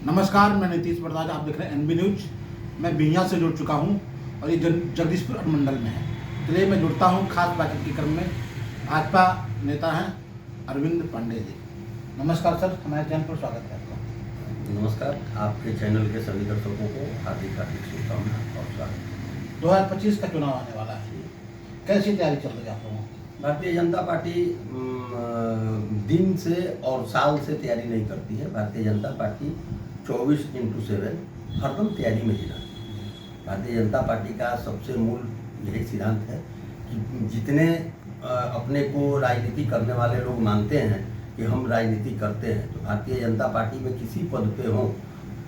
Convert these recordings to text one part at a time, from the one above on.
नमस्कार, मैं नीतीश बरदाज, आप देख रहे हैं एनबी न्यूज। मैं बिहियां से जुड़ चुका हूं और ये जगदीशपुर अनुमंडल में है। चलिए मैं जुड़ता हूं खास बातचीत के क्रम में। भाजपा नेता हैं अरविंद पांडे जी। नमस्कार सर, हमारे चैनल पर स्वागत है आपका। नमस्कार, आपके चैनल के सभी दर्शकों को हार्दिक हार्दिक शुभकामनाएं और स्वागत। 2025 का चुनाव आने वाला है, कैसी तैयारी चल रही है आप लोगों की? भारतीय जनता पार्टी दिन से और साल से तैयारी नहीं करती है। भारतीय जनता पार्टी 24x7 हरदम तैयारी में ही रहती है। भारतीय जनता पार्टी का सबसे मूल यही सिद्धांत है कि जितने अपने को राजनीति करने वाले लोग मानते हैं कि हम राजनीति करते हैं, तो भारतीय जनता पार्टी में किसी पद पे हो,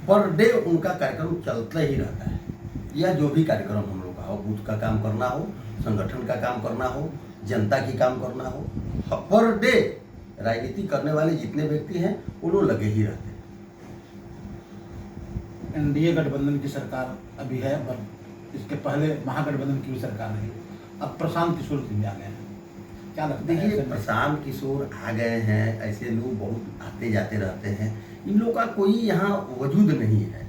पर डे उनका कार्यक्रम चलता ही रहता है। या जो भी कार्यक्रम हम लोग का हो, बूथ का काम करना हो, संगठन का काम करना हो, जनता की काम करना हो, पर डे राजनीति करने वाले जितने व्यक्ति हैं वो लोग लगे ही रहते हैं। एनडीए गठबंधन की सरकार अभी है, पर इसके पहले महागठबंधन की भी सरकार रही। अब प्रशांत किशोर सिंह आ गए हैं, क्या लगता है? देखिए, प्रशांत किशोर आ गए हैं, ऐसे लोग बहुत आते जाते रहते हैं। इन लोगों का कोई यहाँ वजूद नहीं है।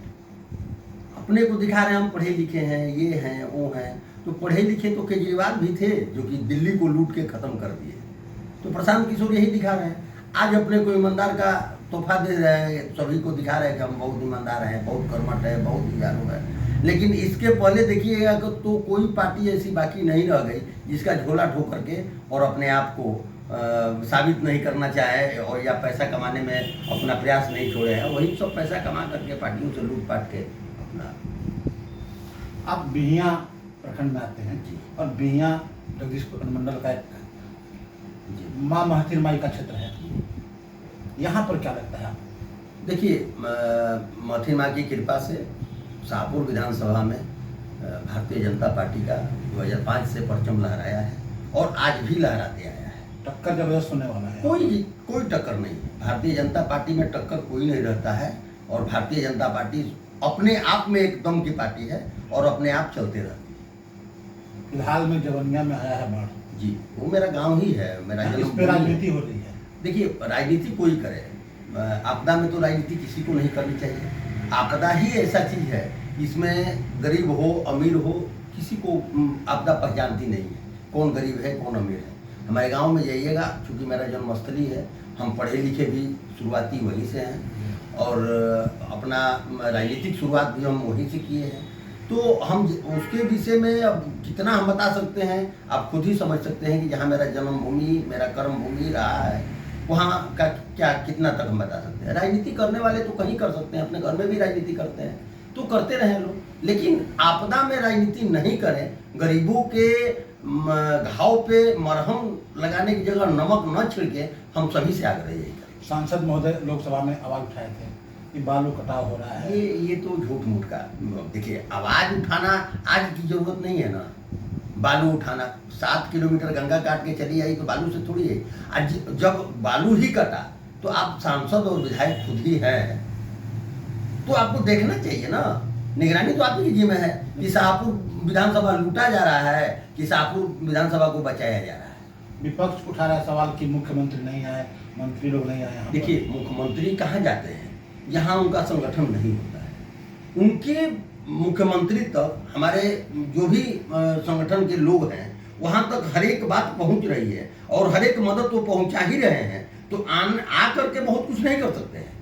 अपने को दिखा रहे हैं हम पढ़े लिखे हैं, ये हैं वो हैं। तो पढ़े लिखे तो केजरीवाल भी थे जो कि दिल्ली को लूट के ख़त्म कर दिए। तो प्रशांत किशोर यही दिखा रहे हैं। आज अपने को ईमानदार का तोहफा दे रहे हैं, सभी को दिखा रहे हैं कि हम बहुत ईमानदार हैं, बहुत कर्मठ है, बहुत जुझारू है। लेकिन इसके पहले देखिएगा कि तो कोई पार्टी ऐसी बाकी नहीं रह गई जिसका झोला ठोक करके और अपने आप को साबित नहीं करना चाहे और या पैसा कमाने में अपना प्रयास नहीं छोड़े हैं। वही सब पैसा कमा करके पार्टियों से लूट पाट के अपना। आप बिहियां प्रखंड में आते हैं जी। और बिहियां जगदीशपुर अनुमंडल का एक माँ महथिर माई का क्षेत्र है। यहाँ पर क्या लगता है आपको? देखिए, महथिर माँ की कृपा से शाहपुर विधानसभा में भारतीय जनता पार्टी का 2005 से परचम लहराया है और आज भी लहराते आया है। टक्कर जबरदस्त होने वाला है। कोई टक्कर नहीं है। भारतीय जनता पार्टी में टक्कर कोई नहीं रहता है और भारतीय जनता पार्टी अपने आप में एक दम की पार्टी है और अपने आप चलते रहती है। फिलहाल में जवनिया में आया है बाढ़। जी, वो मेरा गांव ही है, मेरा इस जन्म पे राजनीति हो रही है। देखिए, राजनीति कोई करे, आपदा में तो राजनीति किसी को नहीं करनी चाहिए। आपदा ही ऐसा चीज़ है, इसमें गरीब हो अमीर हो किसी को आपदा पहचानती नहीं है। कौन गरीब है कौन अमीर है। हमारे गांव में जाइएगा, चूँकि मेरा जन्मस्थली है, हम पढ़े लिखे भी शुरुआती वहीं से हैं और अपना राजनीतिक शुरुआत भी हम वहीं से किए हैं। तो हम उसके विषय में अब कितना हम बता सकते हैं, आप खुद ही समझ सकते हैं कि जहाँ मेरा जन्मभूमि मेरा कर्मभूमि रहा है वहाँ का क्या कितना तक हम बता सकते हैं। राजनीति करने वाले तो कहीं कर सकते हैं, अपने घर में भी राजनीति करते हैं, तो करते रहें लोग, लेकिन आपदा में राजनीति नहीं करें। गरीबों के घाव पे मरहम लगाने की जगह नमक न छिड़के, हम सभी से आग्रह यही करें। सांसद महोदय लोकसभा में आवाज उठाए थे कि बालू कटाव हो रहा है। ये तो झूठ मूठ का। देखिए, आवाज उठाना आज की जरूरत नहीं है ना। बालू उठाना 7 किलोमीटर गंगा काट के चली आई तो बालू से थोड़ी है। आज जब बालू ही कटा तो आप सांसद और विधायक खुद ही हैं, तो आपको देखना चाहिए ना। निगरानी तो आपकी जिम्मे है कि शाहपुर विधानसभा लूटा जा रहा है कि शाहपुर विधानसभा को बचाया जा रहा है। विपक्ष उठा रहा है सवाल कि मुख्यमंत्री नहीं आए, मंत्री लोग नहीं आए यहाँ पर। देखिए, मुख्यमंत्री कहाँ जाते हैं, यहाँ उनका संगठन नहीं होता है। उनके मुख्यमंत्री तक हमारे जो भी संगठन के लोग हैं वहाँ तक हर एक बात पहुँच रही है और हर एक मदद वो पहुँचा ही रहे हैं। तो आ करके बहुत कुछ नहीं कर सकते हैं।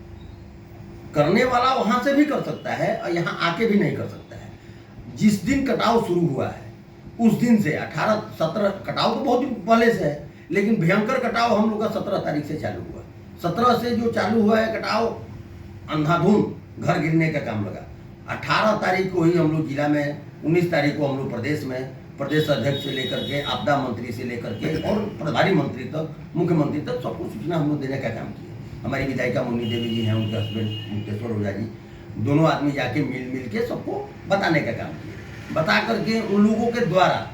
करने वाला वहाँ से भी कर सकता है और यहाँ आके भी नहीं कर सकता है। जिस दिन कटाव शुरू हुआ है उस दिन से 18-17 कटाव तो बहुत पहले से है, लेकिन भयंकर कटाव हम लोग का 17 तारीख से चालू हुआ। 17 से जो चालू हुआ है कटाव, अंधाधुंध घर गिरने का काम लगा। 18 तारीख को ही हम लोग जिला में, 19 तारीख को हम लोग प्रदेश में, प्रदेश अध्यक्ष से लेकर के आपदा मंत्री से लेकर के और प्रभारी मंत्री तक, मुख्यमंत्री तक सबको सूचना हम लोग देने का काम किया। हमारी विधायिका मुन्नी देवी जी हैं, उनके हस्बैंड मुक्तेश्वर ओझा जी, दोनों आदमी जाके मिल के सबको बताने का काम किया। बता करके उन लोगों के द्वारा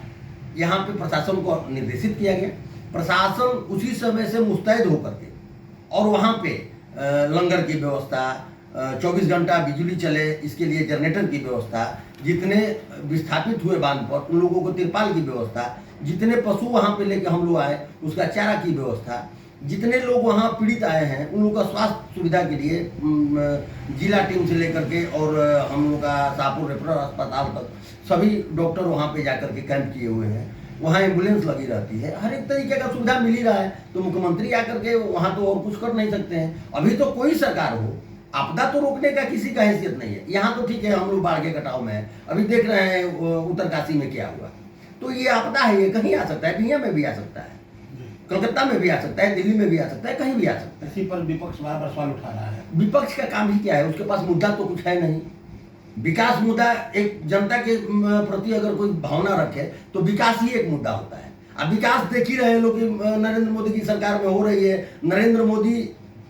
यहाँ पे प्रशासन को निर्देशित किया गया। प्रशासन उसी समय से मुस्तैद होकर के और वहाँ पे लंगर की व्यवस्था, 24 घंटा बिजली चले इसके लिए जनरेटर की व्यवस्था, जितने विस्थापित हुए बांध पर उन लोगों को तिरपाल की व्यवस्था, जितने पशु वहाँ पे लेके हम लोग आए उसका चारा की व्यवस्था, जितने लोग वहाँ पीड़ित आए हैं उन लोगों का स्वास्थ्य सुविधा के लिए जिला टीम से लेकर के और हम लोग का शाहपुर रेफरल अस्पताल तक सभी डॉक्टर वहाँ पे जाकर के कैंप किए हुए हैं। वहाँ एम्बुलेंस लगी रहती है, हर एक तरीके का सुविधा मिल ही रहा है। तो मुख्यमंत्री आकर के वहाँ तो और कुछ कर नहीं सकते हैं। अभी तो कोई सरकार हो, आपदा तो रोकने का किसी का हैसियत नहीं है। यहाँ तो ठीक है, हम लोग बाढ़ के कटाव में है, अभी देख रहे हैं उत्तरकाशी में क्या हुआ। तो ये आपदा है, ये कहीं आ सकता है, बिहार में भी आ सकता है, कलकत्ता में भी आ सकता है, दिल्ली में भी आ सकता है, कहीं भी आ सकता है। इसी पर विपक्ष बार बार सवाल उठा रहा है। विपक्ष का काम ही क्या है? उसके पास मुद्दा तो कुछ है नहीं। विकास मुद्दा एक जनता के प्रति अगर कोई भावना रखे तो विकास ही एक मुद्दा होता है। अब विकास देख ही रहे लोग कि नरेंद्र मोदी की सरकार में हो रही है। नरेंद्र मोदी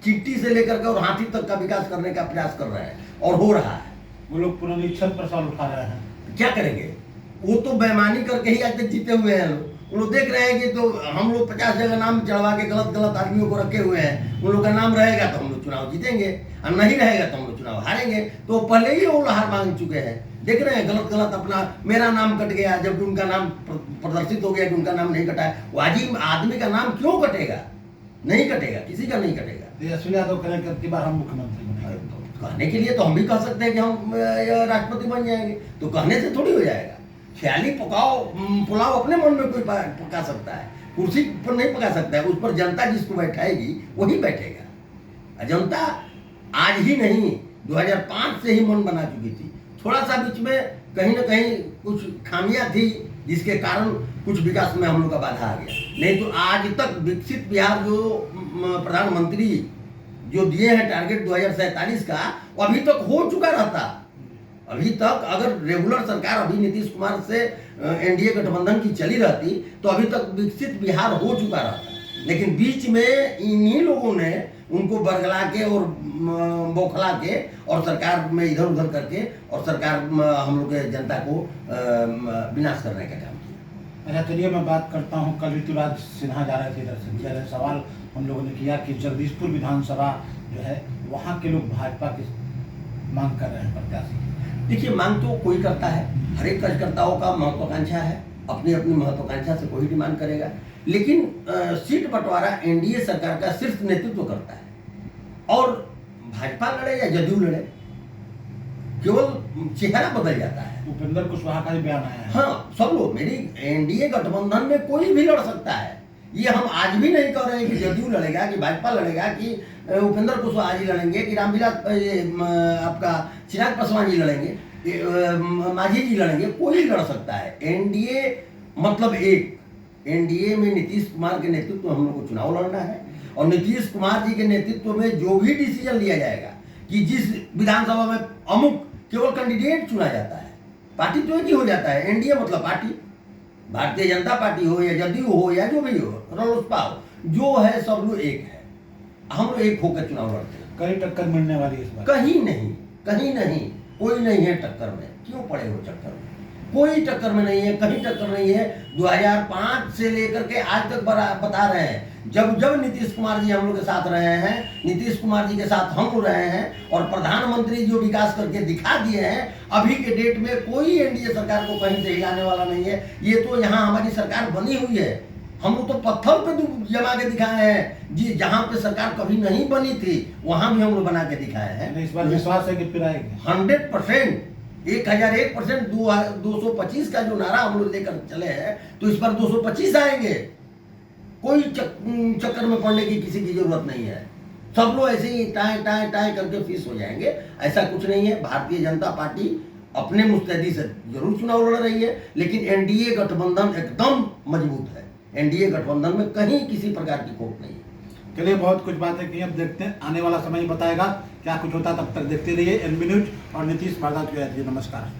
चिट्ठी से लेकर के और हाथी तक का विकास करने का प्रयास कर रहे हैं और हो रहा है। वो लोग पुनरीक्षण पर सवाल उठा रहे हैं। क्या करेंगे? वो तो बेईमानी करके ही आज तक जीते हुए हैं लोग। उन लोग देख रहे हैं कि तो हम लोग 50 जगह नाम चढ़वा के गलत गलत आदमियों को रखे हुए हैं। उन लोग का नाम रहेगा तो हम लोग चुनाव जीतेंगे और नहीं रहेगा तो हम लोग चुनाव हारेंगे। तो पहले ही वो हार मांग चुके हैं। देख रहे हैं गलत गलत अपना मेरा नाम कट गया, जबकि उनका नाम प्रदर्शित हो गया कि उनका नाम नहीं कटा है। वो आदमी का नाम क्यों कटेगा? नहीं कटेगा, किसी का नहीं कटेगा। तेजस्वी यादव करें कि अब की बार हम मुख्यमंत्री बनेंगे। कहने के लिए तो हम भी कह सकते हैं कि हम राष्ट्रपति बन जाएंगे, तो कहने से थोड़ी हो जाएगा। ख्याली पुलाव अपने मन में कोई पका सकता है, कुर्सी पर नहीं पका सकता है। उस पर जनता जिसको बैठाएगी वही बैठेगा। जनता आज ही नहीं 2005 से ही मन बना चुकी थी। थोड़ा सा बीच में कहीं ना कहीं कुछ खामियां थी जिसके कारण कुछ विकास में हम लोग का बाधा आ गया। नहीं तो आज तक विकसित बिहार जो प्रधानमंत्री जो दिए हैं टारगेट 2047 का, वो अभी तक हो चुका रहता। अभी तक अगर रेगुलर सरकार अभी नीतीश कुमार से एनडीए गठबंधन की चली रहती तो अभी तक विकसित बिहार हो चुका रहता। लेकिन बीच में इन्हीं लोगों ने उनको बरगला के और बौखला के और सरकार में इधर उधर करके और सरकार हम लोग के जनता को विनाश करने का काम किया। अच्छा चलिए मैं बात करता हूँ। कल ऋतुराज सिन्हा जा रहे थे इधर से, किया सवाल हम लोगों ने किया कि जगदीशपुर विधानसभा जो है वहाँ के लोग भाजपा की मांग कर रहे हैं प्रत्याशी। देखिए, मांग तो कोई करता है, हर एक कार्यकर्ताओं का महत्वाकांक्षा है, अपनी अपनी महत्वाकांक्षा से कोई डिमांड करेगा। लेकिन सीट बंटवारा एनडीए सरकार का सिर्फ नेतृत्व करता है और भाजपा लड़े या जदयू लड़े, केवल चेहरा बदल जाता है। उपेंद्र कुशवाहा का भी बयान आया है। हाँ, सब लोग, मेरी एनडीए गठबंधन में कोई भी लड़ सकता है। ये हम आज भी नहीं कह रहे हैं कि जदयू लड़ेगा, कि भाजपा लड़ेगा, कि उपेंद्र कुशवाहा जी लड़ेंगे, कि रामविलास आपका चिराग पासवान जी लड़ेंगे, मांझी जी लड़ेंगे। कोई लड़ सकता है। एनडीए मतलब एक, एनडीए में नीतीश कुमार के नेतृत्व में हम लोग को चुनाव लड़ना है और नीतीश कुमार जी के नेतृत्व में जो भी डिसीजन लिया जाएगा कि जिस विधानसभा में अमुक केवल कैंडिडेट चुना जाता है, पार्टी तो एक ही हो जाता है। एनडीए मतलब पार्टी, भारतीय जनता पार्टी हो या जदयू हो या जो भी हो, रालोसपा हो, जो है सब लोग एक है। हम लोग एक होकर चुनाव लड़ते हैं। कहीं टक्कर मिलने वाली है इस बार? कहीं नहीं, कहीं नहीं, कोई नहीं है टक्कर में। क्यों पड़े हो चक्कर में? कोई टक्कर में नहीं है, कहीं टक्कर नहीं है। 2005 से लेकर के आज तक बता रहे हैं, जब जब नीतीश कुमार जी हम लोग के साथ रहे हैं, नीतीश कुमार जी के साथ हम लोग रहे हैं और प्रधानमंत्री जो विकास करके दिखा दिए हैं, अभी के डेट में कोई एनडीए सरकार को कहीं से हिलाने वाला नहीं है। ये तो यहाँ हमारी सरकार बनी हुई है, हम लोग तो पत्थर पे जमा के दिखाए हैं जी। जहाँ पे सरकार कभी नहीं बनी थी वहां भी हम लोग बना के दिखाए हैं। इस बार विश्वास है कि फिर आएगी 100%, 1001%। 225 का जो नारा हम लोग लेकर चले हैं, तो इस बार 225 आएंगे। कोई चक्कर में पड़ने की किसी की जरूरत नहीं है। सब लोग ऐसे ही टाए टाए टाए करके फिस हो जाएंगे, ऐसा कुछ नहीं है। भारतीय जनता पार्टी अपने मुस्तैदी से जरूर चुनाव लड़ रही है, लेकिन एनडीए गठबंधन एकदम मजबूत है। एनडीए गठबंधन में कहीं किसी प्रकार की खोट नहीं है। चलिए, बहुत कुछ बातें की, अब देखते हैं आने वाला समय बताएगा क्या कुछ होता है। तब तक देखते रहिए एनबी न्यूज और नीतीश भारद्वाज। नमस्कार।